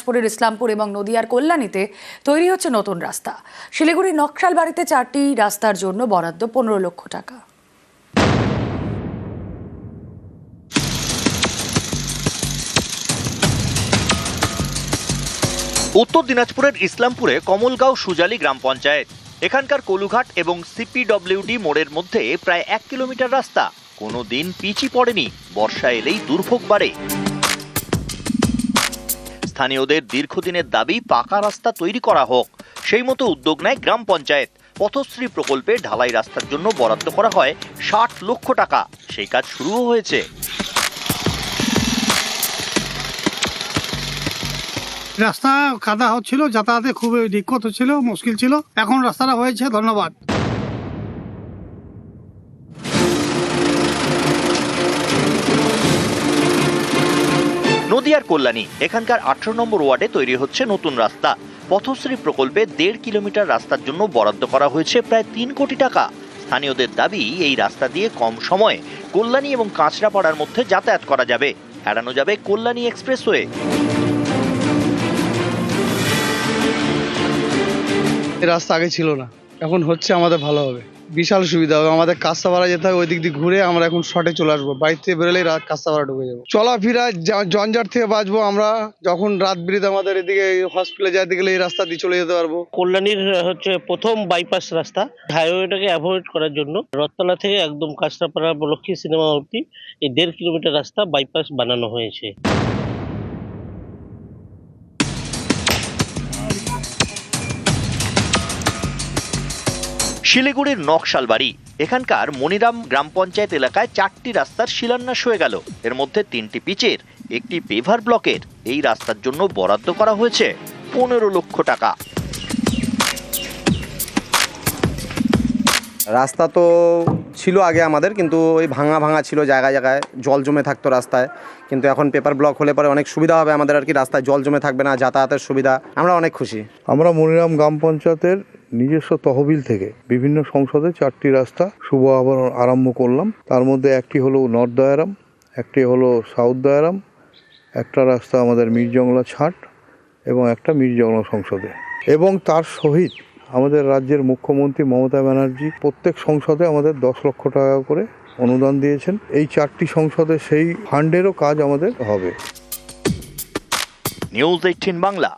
দিনাজপুরের ইসলামপুর এবং নদিয়ার কল্যাণীতে তৈরি হচ্ছে নতুন রাস্তা। শিলিগুড়ির নকশালবাড়িতে 4টি রাস্তার জন্য বরাদ্দ 15 লক্ষ টাকা। উত্তর দিনাজপুরের ইসলামপুরে কমলগাঁও সুজালি গ্রাম পঞ্চায়েত। এখানকার কলুঘাট এবং সিপিডব্লিউডি মোড়ের মধ্যে প্রায় 1 কিলোমিটার রাস্তা কোনোদিন পিচই পড়েনি, বর্ষা এলেই দুর্ভোগ বাড়ে। স্থানীয়দের দীর্ঘদিনের দাবি পাকা রাস্তা তৈরি করা হোক। সেই মতো উদ্যোগ নেয় গ্রাম পঞ্চায়েত। পথশ্রী প্রকল্পে ঢালাই রাস্তার জন্য বরাদ্দ করা হয় 60 লক্ষ টাকা। সেই কাজ শুরুও হয়েছে। রাস্তা কাদা হচ্ছিল, যাতায়াতে খুবই দিক্কত হচ্ছিল, মুশকিল ছিল। এখন রাস্তাটা হয়েছে, ধন্যবাদ। নদিয়ার কল্যাণী, এখানকার 18 নম্বর ওয়ার্ডে তৈরি হচ্ছে নতুন রাস্তা। পথশ্রী প্রকল্পে 1.5 কিলোমিটার রাস্তার জন্য বরাদ্দ করা হয়েছে প্রায় 3 কোটি টাকা। স্থানীয়দের দাবি এই রাস্তা দিয়ে কম সময়ে কল্যাণী এবং কাঁচরাপাড়ার মধ্যে যাতায়াত করা যাবে, এড়ানো যাবে কল্যাণী এক্সপ্রেসওয়ে। এই রাস্তা আগে ছিল না, এখন হচ্ছে, আমাদের ভালো হবে, বিশাল সুবিধা হবে। আমাদের কাস্তাপাড়া যেতে হয়, ওই দিক দিয়ে ঘুরে আমরা এখন শর্টে চলে আসবো। বাড়ি থেকে বেরোলেই কাস্তাপাড়া ঢুকে যাবো। চলাফেরা জঞ্জাট থেকে বাঁচবো আমরা। যখন রাত বিরিতে আমাদের এদিকে হসপিটালে যেতে গেলে এই রাস্তা দিয়ে চলে যেতে পারবো। কল্যাণীর হচ্ছে প্রথম বাইপাস রাস্তা। হাইওয়েটাকে অ্যাভয়েড করার জন্য রথতলা থেকে একদম কাঁচরাপাড়া লক্ষ্মী সিনেমা অবধি এই 1.5 কিলোমিটার রাস্তা বাইপাস বানানো হয়েছে। শিলিগুড়ির নকশালবাড়ি, এখানকার মনিরাম গ্রাম পঞ্চায়েত এলাকায় 4টি রাস্তার শিলান্যাস হয়ে গেল। এর মধ্যে 3টি পিচের, 1টি পেভার ব্লকের। এই রাস্তার জন্য বরাদ্দ করা হয়েছে 15 লক্ষ টাকা। রাস্তা তো ছিল আগে আমাদের, কিন্তু ওই ভাঙা ভাঙা ছিল, জায়গায় জায়গায় জল জমে থাকতো রাস্তায়। কিন্তু এখন পেপার ব্লক হলে পরে অনেক সুবিধা হবে আমাদের, আর কি রাস্তায় জল জমে থাকবে না, যাতায়াতের সুবিধা। আমরা অনেক খুশি। আমরা মনিরাম গ্রাম পঞ্চায়েতের নিজস্ব তহবিল থেকে বিভিন্ন সংসদে 4টি রাস্তা শুভ আরম্ভ করলাম। তার মধ্যে একটি হলো নর্থ দয়ারাম, একটি হলো সাউথ দয়ারাম, একটা রাস্তা আমাদের মির্জংলা ছাট এবং একটা মির্জংলা সংসদে। এবং তার সহিত আমাদের রাজ্যের মুখ্যমন্ত্রী মমতা ব্যানার্জি প্রত্যেক সংসদে আমাদের 10 লক্ষ টাকা করে অনুদান দিয়েছেন। এই 4টি সংসদে সেই ফান্ডেরও কাজ আমাদের হবে। নিউজ 18 বাংলা।